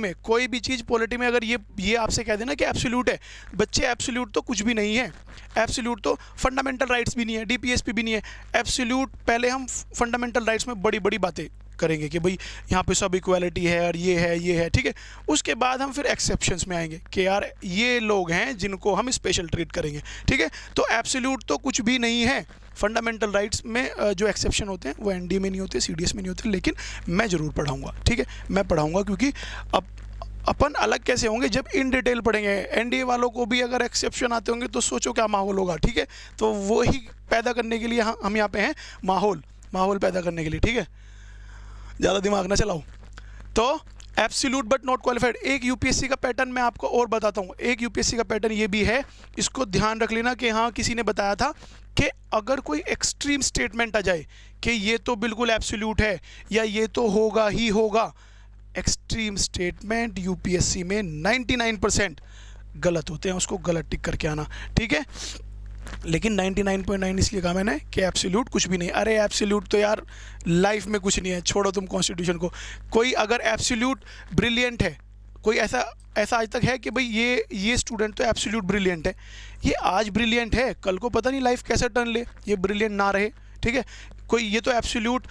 में अगर ये आपसे कह देना कि एब्सोल्यूट है, बच्चे एब्सोल्यूट तो कुछ भी नहीं है, एब्सोल्यूट तो फंडामेंटल राइट्स भी नहीं है, डीपीएसपी भी नहीं है। एब्सोल्यूट पहले हम फंडामेंटल राइट्स में बड़ी बड़ी बातें करेंगे कि भाई यहाँ पे सब इक्वालिटी है और ये है, ठीक है। उसके बाद हम फिर एक्सेप्शंस में आएंगे कि यार ये लोग हैं जिनको हम स्पेशल ट्रीट करेंगे, ठीक है। तो एब्सोल्यूट तो कुछ भी नहीं है। फंडामेंटल राइट्स में जो एक्सेप्शन होते हैं वो एनडीए में नहीं होते, सीडीएस में नहीं होते, लेकिन मैं ज़रूर पढ़ाऊँगा, ठीक है, मैं पढ़ाऊँगा, क्योंकि अब अपन अलग कैसे होंगे जब इन डिटेल पढ़ेंगे। एनडीए वालों को भी अगर एक्सेप्शन आते होंगे तो सोचो क्या माहौल होगा, ठीक है। तो वो ही पैदा करने के लिए हम यहाँ पे हैं, माहौल पैदा करने के लिए, ठीक है, ज़्यादा दिमाग ना चलाओ। तो एब्सोल्यूट बट नॉट क्वालिफाइड। एक यूपीएससी का पैटर्न मैं आपको और बताता हूँ, एक यूपीएससी का पैटर्न ये भी है, इसको ध्यान रख लेना कि हाँ किसी ने बताया था कि अगर कोई एक्सट्रीम स्टेटमेंट आ जाए कि ये तो बिल्कुल एब्सोल्यूट है या ये तो होगा ही होगा, एक्सट्रीम स्टेटमेंट यूपीएससी में 99% गलत होते हैं, उसको गलत टिक करके आना, ठीक है। लेकिन 99.9 इसलिए कहा मैंने कि एब्सोल्यूट कुछ भी नहीं। अरे एब्सोल्यूट तो यार लाइफ में कुछ नहीं है, छोड़ो तुम कॉन्स्टिट्यूशन को। कोई अगर एब्सोल्यूट ब्रिलियंट है, कोई ऐसा आज तक है कि भाई ये स्टूडेंट तो एब्सोल्यूट ब्रिलियंट है, ये आज ब्रिलियंट है, कल को पता नहीं लाइफ कैसे टर्न ले, ये ब्रिलियंट ना रहे, ठीक है। कोई ये तो एब्सोल्यूट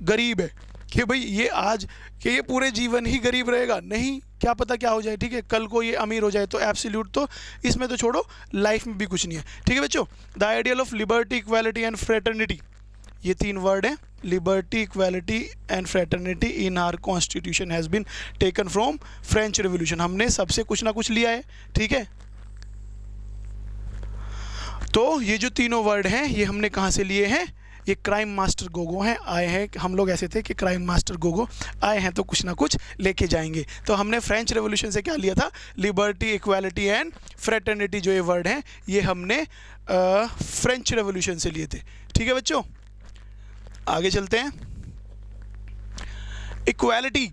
गरीब है कि भाई ये आज कि ये पूरे जीवन ही गरीब रहेगा, नहीं, क्या पता क्या हो जाए, ठीक है, कल को ये अमीर हो जाए। तो एब्सोल्यूट तो इसमें तो छोड़ो, लाइफ में भी कुछ नहीं है, ठीक है बच्चों। The ideal of liberty, equality and fraternity, ये 3 वर्ड हैं, liberty, equality and fraternity in our constitution has been taken from French revolution. हमने सबसे कुछ ना कुछ लिया है, ठीक है। तो ये जो तीनों वर्ड हैं ये हमने कहाँ से लिए हैं, ये क्राइम मास्टर गोगो हैं, आए हैं, हम लोग ऐसे थे कि क्राइम मास्टर गोगो आए हैं तो कुछ ना कुछ लेके जाएंगे। तो हमने फ्रेंच रेवोल्यूशन से क्या लिया था, लिबर्टी, इक्वालिटी एंड फ्रेटर्निटी, जो ये वर्ड हैं ये हमने फ्रेंच रेवोल्यूशन से लिए थे, ठीक है बच्चों। आगे चलते हैं। इक्वालिटी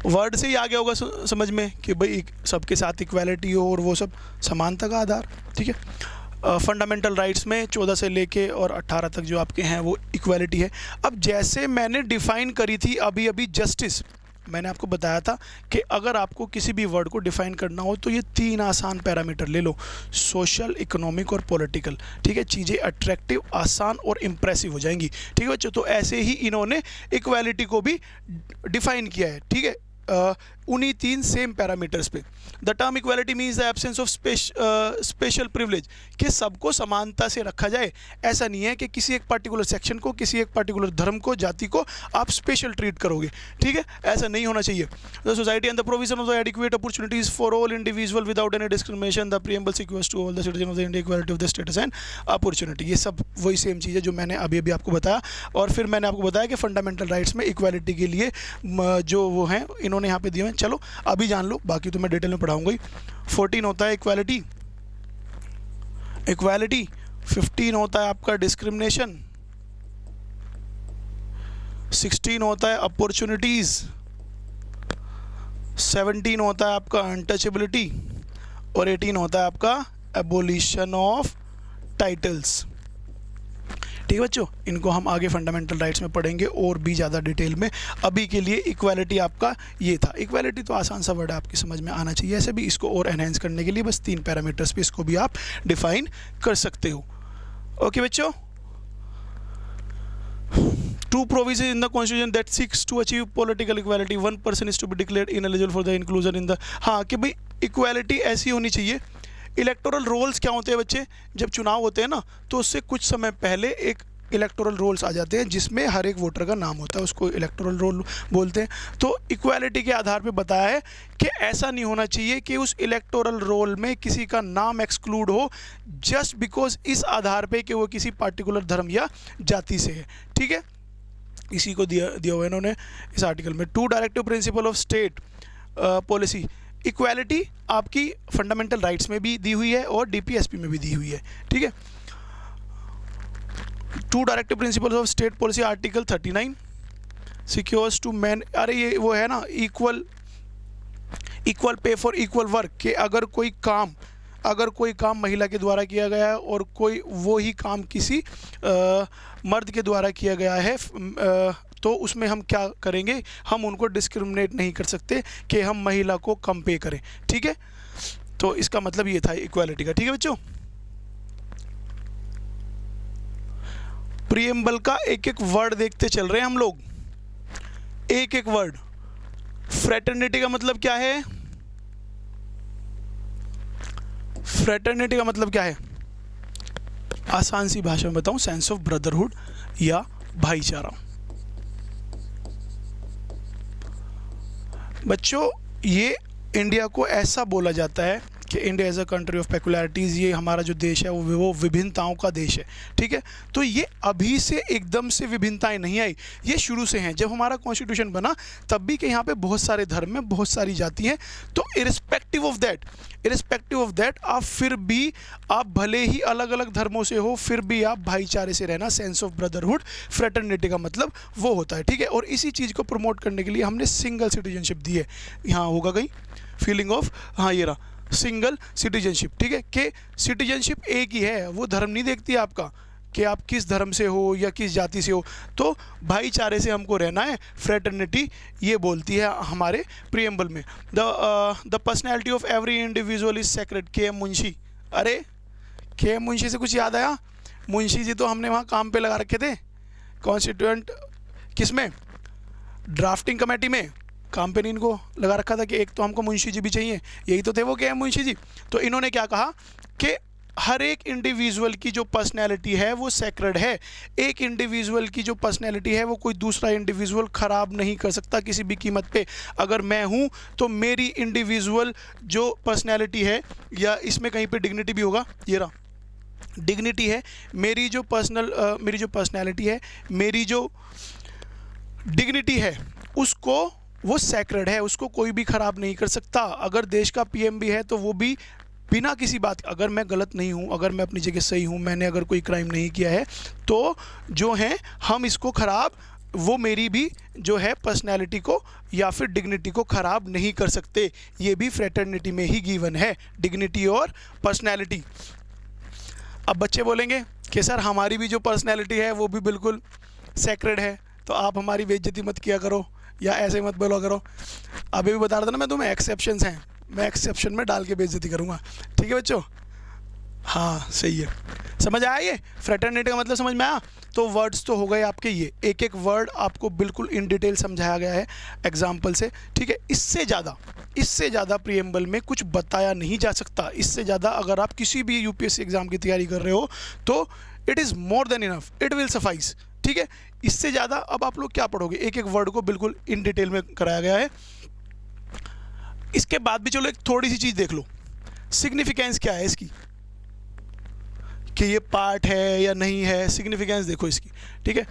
वर्ड से ही आ गया होगा समझ में कि भाई सबके साथ इक्वालिटी हो और वो सब समानता का आधार, ठीक है। फंडामेंटल राइट्स में 14 से लेके और 18 तक जो आपके हैं वो इक्वालिटी है। अब जैसे मैंने डिफ़ाइन करी थी अभी जस्टिस, मैंने आपको बताया था कि अगर आपको किसी भी वर्ड को डिफ़ाइन करना हो तो ये 3 आसान पैरामीटर ले लो, सोशल, इकोनॉमिक और पॉलिटिकल, ठीक है। चीज़ें अट्रैक्टिव, आसान और इम्प्रेसिव हो जाएंगी, ठीक है बच्चों। तो ऐसे ही इन्होंने इक्वालिटी को भी डिफ़ाइन किया है, ठीक है, उन्हीं 3 सेम पैरामीटर्स पे। The term equality means the absence of special privilege, कि सबको समानता से रखा जाए। ऐसा नहीं है कि किसी एक पर्टिकुलर सेक्शन को, किसी एक पर्टिकुलर धर्म को, जाति को आप स्पेशल ट्रीट करोगे, ठीक है, ऐसा नहीं होना चाहिए। The society and the provision of the adequate opportunities for all individual without any discrimination, the preamble secures to all the citizen of the India equality of the status and opportunity. ये सब वही same चीज़ है जो मैंने अभी आपको बताया। और फिर मैंने आपको बताया कि फंडामेंटल राइट्स में इक्वालिटी के लिए जो वो हैं इन्होंने यहाँ पे दिए हैं, चलो अभी जान लो, बाकी तो मैं डिटेल में पढ़ाऊंगा ही। 14 होता है इक्वालिटी, 15 होता है आपका डिस्क्रिमिनेशन, 16 होता है अपॉर्चुनिटीज, 17 होता है आपका अनटचेबिलिटी और 18 होता है आपका एबोलिशन ऑफ टाइटल्स, ठीक है बच्चों। इनको हम आगे फंडामेंटल राइट्स में पढ़ेंगे और भी ज़्यादा डिटेल में। अभी के लिए इक्वालिटी आपका ये था। इक्वालिटी तो आसान सा वर्ड है, आपकी समझ में आना चाहिए। ऐसे भी इसको और एनहेंस करने के लिए बस 3 पैरामीटर्स पे इसको भी आप डिफाइन कर सकते हो। ओके बच्चों। 2 provisions in the constitution that seeks to achieve political equality. One person is to be declared ineligible for the inclusion in the, हाँ कि भाई इक्वालिटी ऐसी होनी चाहिए। इलेक्टोरल रोल्स क्या होते हैं बच्चे, जब चुनाव होते हैं ना तो उससे कुछ समय पहले एक इलेक्टोरल रोल्स आ जाते हैं जिसमें हर एक वोटर का नाम होता है, उसको इलेक्टोरल रोल बोलते हैं। तो इक्वालिटी के आधार पे बताया है कि ऐसा नहीं होना चाहिए कि उस इलेक्टोरल रोल में किसी का नाम एक्सक्लूड हो जस्ट बिकॉज इस आधार पे कि वो किसी पार्टिकुलर धर्म या जाति से है, ठीक है। इसी को दिया हुआ है इन्होंने इस आर्टिकल में। 2 directive principle of state policy. Equality आपकी फंडामेंटल राइट्स में भी दी हुई है और डीपीएसपी में भी दी हुई है, ठीक है। 2 directive principles of state policy, article 39 secures to man, अरे ये वो है ना, equal pay for equal work, कि अगर कोई काम महिला के द्वारा किया गया है और कोई वो ही काम किसी मर्द के द्वारा किया गया है तो उसमें हम क्या करेंगे, हम उनको डिस्क्रिमिनेट नहीं कर सकते कि हम महिला को कम पे करें, ठीक है। तो इसका मतलब ये था इक्वालिटी का, ठीक है बच्चों। प्रीएम्बल का एक एक वर्ड देखते चल रहे हैं हम लोग, एक एक वर्ड। फ्रेटर्निटी का मतलब क्या है, फ्रेटर्निटी का मतलब क्या है, आसान सी भाषा में बताऊं, सेंस ऑफ ब्रदरहुड या भाईचारा। बच्चों ये इंडिया को ऐसा बोला जाता है कि India as a country of peculiarities, ये हमारा जो देश है वो विभिन्नताओं का देश है, ठीक है। तो ये अभी से एकदम से विभिन्नताएं नहीं आई, ये शुरू से हैं। जब हमारा कॉन्स्टिट्यूशन बना तब भी कि यहाँ पे बहुत सारे धर्म हैं, बहुत सारी जाति हैं। तो इरिस्पेक्टिव ऑफ दैट आप फिर भी, आप भले ही अलग अलग धर्मों से हो, फिर भी आप भाईचारे से रहना, सेंस ऑफ ब्रदरहुड, फ्रेटर्निटी का मतलब वो होता है, ठीक है। और इसी चीज़ को प्रमोट करने के लिए हमने सिंगल सिटीजनशिप दी है। यहाँ होगा कहीं फीलिंग ऑफ, हाँ ये रहा सिंगल सिटीजनशिप, ठीक है। कि सिटीजनशिप एक ही है, वो धर्म नहीं देखती आपका कि आप किस धर्म से हो या किस जाति से हो। तो भाईचारे से हमको रहना है, फ्रेटर्निटी ये बोलती है हमारे प्रीएम्बल में। The personality of every individual is sacred. के मुंशी, अरे के मुंशी से कुछ याद आया? मुंशी जी तो हमने वहाँ काम पे लगा रखे थे कॉन्स्टिट्यूएंट, किस में, ड्राफ्टिंग कमेटी में काम पे नहीं इनको लगा रखा था कि एक तो हमको मुंशी जी भी चाहिए, यही तो थे वो के मुंशी जी। तो इन्होंने क्या कहा कि हर एक इंडिविजुअल की जो पर्सनैलिटी है वो सेक्रेड है। एक इंडिविजुअल की जो पर्सनैलिटी है वो कोई दूसरा इंडिविजुअल ख़राब नहीं कर सकता किसी भी कीमत पे। अगर मैं हूँ तो मेरी इंडिविजुअल जो पर्सनैलिटी है, या इसमें कहीं पे डिग्निटी भी होगा, ये रहा डिग्निटी है, मेरी जो पर्सनैलिटी है, मेरी जो डिग्निटी है, उसको, वो सेक्रेड है, उसको कोई भी ख़राब नहीं कर सकता। अगर देश का पीएम भी है तो वो भी बिना किसी बात, अगर मैं गलत नहीं हूँ, अगर मैं अपनी जगह सही हूँ, मैंने अगर कोई क्राइम नहीं किया है, तो जो है हम इसको ख़राब, वो मेरी भी जो है पर्सनैलिटी को या फिर डिग्निटी को ख़राब नहीं कर सकते। ये भी फ्रेटर्निटी में ही गिवन है, डिग्निटी और पर्सनैलिटी। अब बच्चे बोलेंगे कि सर हमारी भी जो पर्सनैलिटी है वो भी बिल्कुल सेक्रेड है, तो आप हमारी बेइज्जती मत किया करो या ऐसे मत बोला करो। अभी भी बता रहा था ना मैं तुम्हें, एक्सेप्शंस हैं, मैं एक्सेप्शन में डाल के बेइज्जती करूँगा, ठीक है बच्चों? हाँ सही है, समझ आया ये फ्रेटर्निटी का मतलब, समझ में आया? तो वर्ड्स तो हो गए आपके, ये एक एक वर्ड आपको बिल्कुल इन डिटेल समझाया गया है एग्जाम्पल से, ठीक है। इससे ज़्यादा प्रीएम्बल में कुछ बताया नहीं जा सकता। इससे ज़्यादा अगर आप किसी भी यूपीएससी एग्ज़ाम की तैयारी कर रहे हो तो it is more than enough, it will suffice, ठीक है। इससे ज़्यादा अब आप लोग क्या पढ़ोगे, एक एक वर्ड को बिल्कुल इन डिटेल में कराया गया है। इसके बाद भी चलो एक थोड़ी सी चीज़ देख लो, सिग्निफिकेंस क्या है इसकी, कि ये पार्ट है या नहीं है, सिग्निफिकेंस देखो इसकी, ठीक है।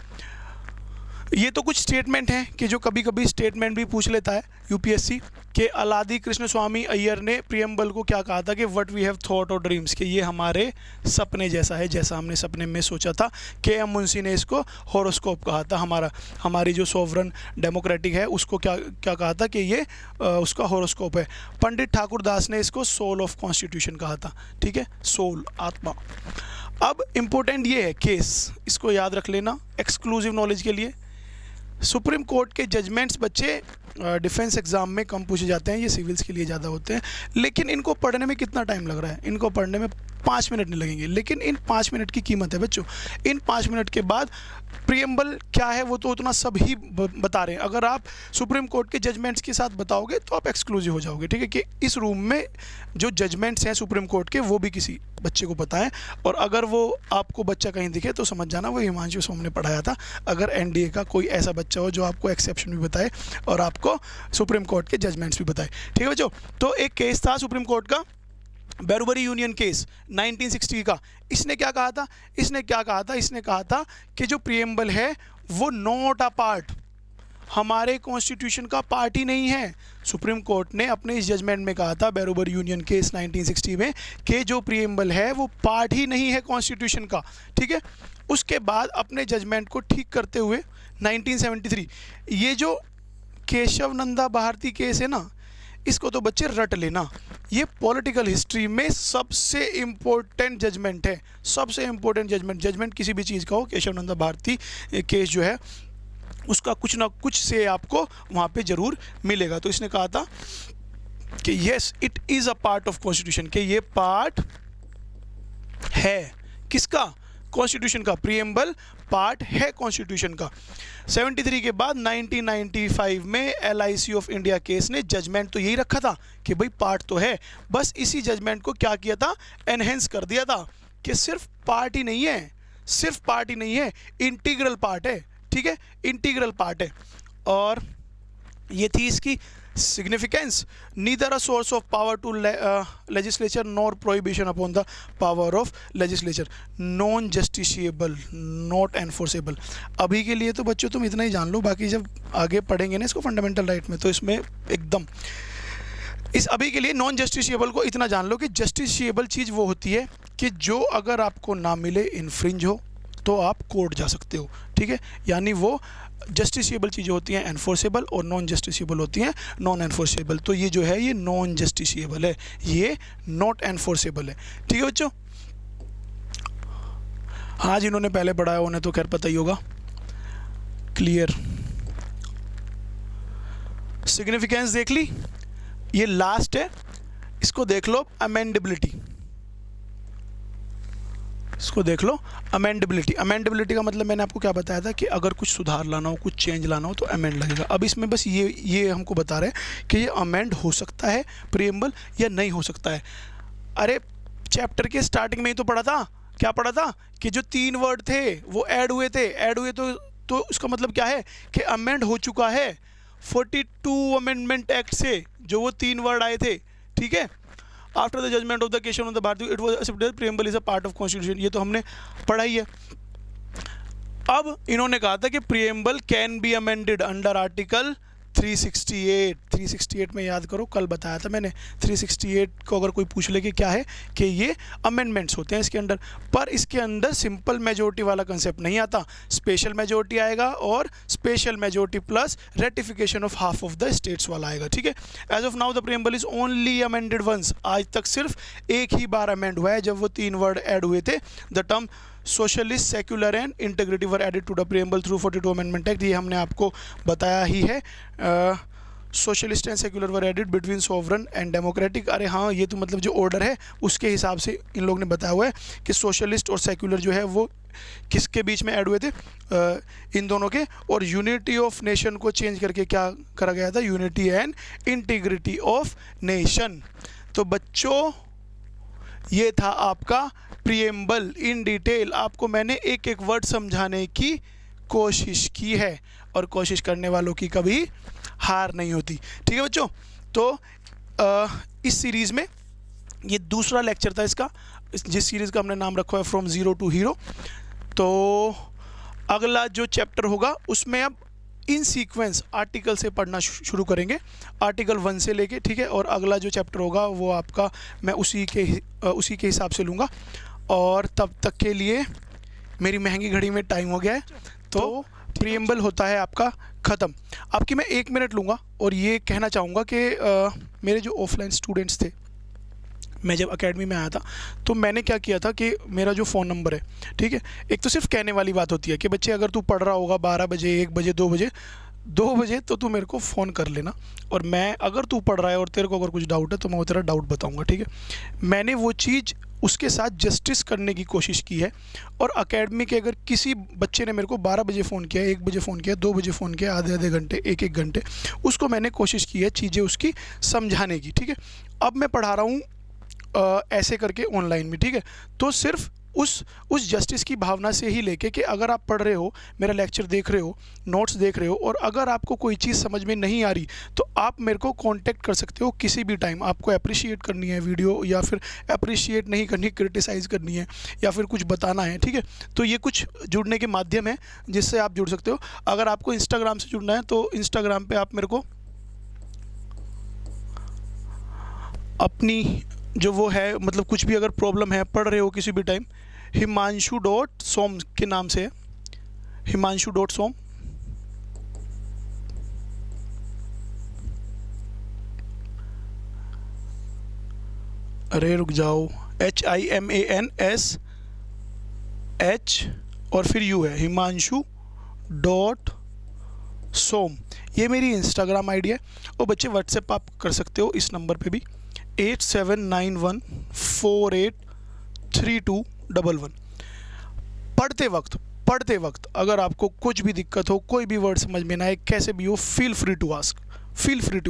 ये तो कुछ स्टेटमेंट हैं कि जो कभी कभी स्टेटमेंट भी पूछ लेता है यूपीएससी, के अलादी कृष्ण स्वामी अय्यर ने प्रीएम्बल को क्या कहा था कि व्हाट वी हैव थॉट और ड्रीम्स, कि ये हमारे सपने जैसा है, जैसा हमने सपने में सोचा था। के एम मुंशी ने इसको हॉरोस्कोप कहा था, हमारी जो सोवरन डेमोक्रेटिक है उसको क्या कहा था कि ये उसका हॉरोस्कोप है। पंडित ठाकुर दास ने इसको सोल ऑफ कॉन्स्टिट्यूशन कहा था, ठीक है, सोल, आत्मा। अब इम्पोर्टेंट ये है केस, इसको याद रख लेना एक्सक्लूसिव नॉलेज के लिए। सुप्रीम कोर्ट के जजमेंट्स बच्चे डिफेंस एग्ज़ाम में कम पूछे जाते हैं, ये सिविल्स के लिए ज़्यादा होते हैं। लेकिन इनको पढ़ने में कितना टाइम लग रहा है? इनको पढ़ने में 5 मिनट नहीं लगेंगे, लेकिन इन 5 मिनट की कीमत है बच्चों। इन 5 मिनट के बाद प्रीएम्बल क्या है वो तो उतना सब ही बता रहे हैं। अगर आप सुप्रीम कोर्ट के जजमेंट्स के साथ बताओगे तो आप एक्सक्लूसिव हो जाओगे, ठीक है। कि इस रूम में जो जजमेंट्स हैं सुप्रीम कोर्ट के वो भी किसी बच्चे को पता है, और अगर वो आपको बच्चा कहीं दिखे तो समझ जाना वो हिमांशु सोम ने पढ़ाया था। अगर एनडीए का कोई ऐसा बच्चा हो जो आपको एक्सेप्शन भी बताए और आपको सुप्रीम कोर्ट के जजमेंट्स भी बताए, ठीक है बच्चों। तो एक केस था सुप्रीम कोर्ट का, बेरुबरी यूनियन केस 1960 का। इसने क्या कहा था कि जो प्रीएम्बल है वो नॉट अ पार्ट, हमारे कॉन्स्टिट्यूशन का पार्ट ही नहीं है। सुप्रीम कोर्ट ने अपने इस जजमेंट में कहा था बेरुबरी यूनियन केस 1960 में कि जो प्रीएम्बल है वो पार्ट ही नहीं है कॉन्स्टिट्यूशन का, ठीक है। उसके बाद अपने जजमेंट को ठीक करते हुए 1973 ये जो केशव नंदा भारती केस है ना, इसको तो बच्चे रट लेना, ये पॉलिटिकल हिस्ट्री में सबसे इम्पोर्टेंट जजमेंट है, सबसे इम्पोर्टेंट जजमेंट किसी भी चीज़ का हो, केशव नंदा भारती केस जो है उसका कुछ ना कुछ से आपको वहाँ पे ज़रूर मिलेगा। तो इसने कहा था कि yes it is a part of constitution, कि ये पार्ट है किसका, कॉन्स्टिट्यूशन का। प्रीएम्बल पार्ट है कॉन्स्टिट्यूशन का। 73 के बाद 1995 में LIC ऑफ इंडिया केस ने जजमेंट तो यही रखा था कि भाई पार्ट तो है, बस इसी जजमेंट को क्या किया था, एनहेंस कर दिया था कि सिर्फ पार्ट ही नहीं है, इंटीग्रल पार्ट है, ठीक है, इंटीग्रल पार्ट है। और ये थी इसकी significance, neither a source of power to legislature nor prohibition upon the power of legislature, non justiciable, not enforceable. अभी के लिए तो बच्चों तुम इतना ही जान लो, बाकी जब आगे पढ़ेंगे ना इसको फंडामेंटल राइट में तो इसमें एकदम इस अभी के लिए नॉन जस्टिशिएबल को इतना जान लो कि जस्टिशिएबल चीज़ वो होती है कि जो अगर आपको ना मिले, इन्फ्रिंज हो, तो आप कोर्ट जा सकते हो, ठीक है। यानी वो जस्टिशिएबल चीज़ें होती हैं एनफोर्सेबल और नॉन जस्टिशिएबल होती हैं नॉन एनफोर्सेबल। तो ये जो है ये नॉन जस्टिशिएबल है, ये नॉट एनफोर्सेबल है, ठीक है बच्चों। हाँ जिन्होंने पहले पढ़ा है उन्हें तो खैर पता ही होगा। क्लियर। सिग्निफिकेंस देख ली, ये लास्ट है, इसको देख लो। अमेंडेबिलिटी, इसको देख लो। अमेंडेबिलिटी, अमेंडेबिलिटी का मतलब मैंने आपको क्या बताया था कि अगर कुछ सुधार लाना हो, कुछ चेंज लाना हो तो अमेंड लगेगा। अब इसमें बस ये हमको बता रहे हैं कि ये अमेंड हो सकता है प्रीएम्बल या नहीं हो सकता है। अरे चैप्टर के स्टार्टिंग में ही तो पढ़ा था, क्या पढ़ा था कि जो 3 वर्ड थे वो ऐड हुए थे, ऐड हुए तो उसका मतलब क्या है कि अमेंड हो चुका है 42 अमेंडमेंट एक्ट से, जो वो 3 वर्ड आए थे, ठीक है। After the judgement of the केशन of the Bharati it was accepted preamble is a part of constitution, ये तो हमने पढ़ा ही है। अब इन्होंने कहा था कि preamble can be amended under article 368 में याद करो, कल बताया था मैंने। 368 को अगर कोई पूछ ले कि क्या है, कि ये अमेंडमेंट्स होते हैं इसके अंदर, पर इसके अंदर सिंपल मेजोरिटी वाला कंसेप्ट नहीं आता, स्पेशल मेजोरिटी आएगा और special majority plus ratification of half of the states वाला आएगा, ठीक है। As of now the preamble is only amended once, आज तक सिर्फ एक ही बार अमेंड हुआ है, जब वो 3 वर्ड ऐड हुए थे। The term socialist, secular and integrity were added to the preamble through 42 amendment act, ये हमने आपको बताया ही है। Socialist and secular were added between sovereign and democratic, अरे हाँ ये तो मतलब जो ऑर्डर है उसके हिसाब से इन लोग ने बताया हुआ है कि सोशलिस्ट और सेक्युलर जो है वो किसके बीच में ऐड हुए थे, इन दोनों के। और यूनिटी ऑफ नेशन को चेंज करके क्या करा गया था, unity and integrity of nation. तो बच्चों ये था आपका प्रीएम्बल इन डिटेल। आपको मैंने एक एक वर्ड समझाने की कोशिश की है और कोशिश करने वालों की कभी हार नहीं होती, ठीक है बच्चों। तो इस सीरीज़ में ये दूसरा लेक्चर था इसका, जिस सीरीज़ का हमने नाम रखा है फ्रॉम ज़ीरो टू हीरो। तो अगला जो चैप्टर होगा उसमें अब इन सीक्वेंस आर्टिकल से पढ़ना शुरू करेंगे, आर्टिकल 1 से लेके, ठीक है। और अगला जो चैप्टर होगा वो आपका मैं उसी के हिसाब से लूँगा। और तब तक के लिए मेरी महंगी घड़ी में टाइम हो गया है, तो प्रीएम्बल होता है आपका ख़त्म। आपकी मैं 1 मिनट लूँगा और ये कहना चाहूँगा कि मेरे जो ऑफलाइन स्टूडेंट्स थे, मैं जब एकेडमी में आया था तो मैंने क्या किया था कि मेरा जो फ़ोन नंबर है, ठीक है, एक तो सिर्फ कहने वाली बात होती है कि बच्चे अगर तू पढ़ रहा होगा 12 बजे, 1 बजे, 2 बजे तो तू मेरे को फ़ोन कर लेना, और मैं अगर तू पढ़ रहा है और तेरे को अगर कुछ डाउट है तो मैं वो तेरा डाउट बताऊँगा, ठीक है। मैंने वो चीज़ उसके साथ जस्टिस करने की कोशिश की है। और एकेडमी के अगर किसी बच्चे ने मेरे को 12 बजे फ़ोन किया, 1 बजे फ़ोन किया, 2 बजे फ़ोन किया, आधे घंटे, 1 घंटे, उसको मैंने कोशिश की है चीज़ें उसकी समझाने की, ठीक है। अब मैं पढ़ा रहा हूँ ऐसे करके ऑनलाइन में, ठीक है। तो सिर्फ उस जस्टिस की भावना से ही लेके कि अगर आप पढ़ रहे हो, मेरा लेक्चर देख रहे हो, नोट्स देख रहे हो, और अगर आपको कोई चीज़ समझ में नहीं आ रही तो आप मेरे को कांटेक्ट कर सकते हो किसी भी टाइम। आपको अप्रिशिएट करनी है वीडियो, या फिर अप्रिशिएट नहीं करनी, क्रिटिसाइज़ करनी है, या फिर कुछ बताना है, ठीक है। तो ये कुछ जुड़ने के माध्यम है जिससे आप जुड़ सकते हो। अगर आपको इंस्टाग्राम से जुड़ना है तो इंस्टाग्राम पर आप मेरे को अपनी जो वो है, मतलब कुछ भी अगर प्रॉब्लम है, पढ़ रहे हो किसी भी टाइम, himanshu.som के नाम से है, himanshu.som। अरे रुक जाओ, HIMANSH और फिर U है, himanshu.som। ये मेरी इंस्टाग्राम आईडी है। और बच्चे व्हाट्सएप आप कर सकते हो इस नंबर पे भी, 8791483211। पढ़ते वक्त अगर आपको कुछ भी दिक्कत हो, कोई भी वर्ड समझ में ना आए, कैसे भी हो, फील फ्री टू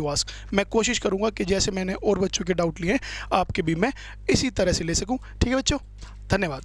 आस्क। मैं कोशिश करूँगा कि जैसे मैंने और बच्चों के डाउट लिए हैं आपके भी मैं इसी तरह से ले सकूँ, ठीक है बच्चों। धन्यवाद।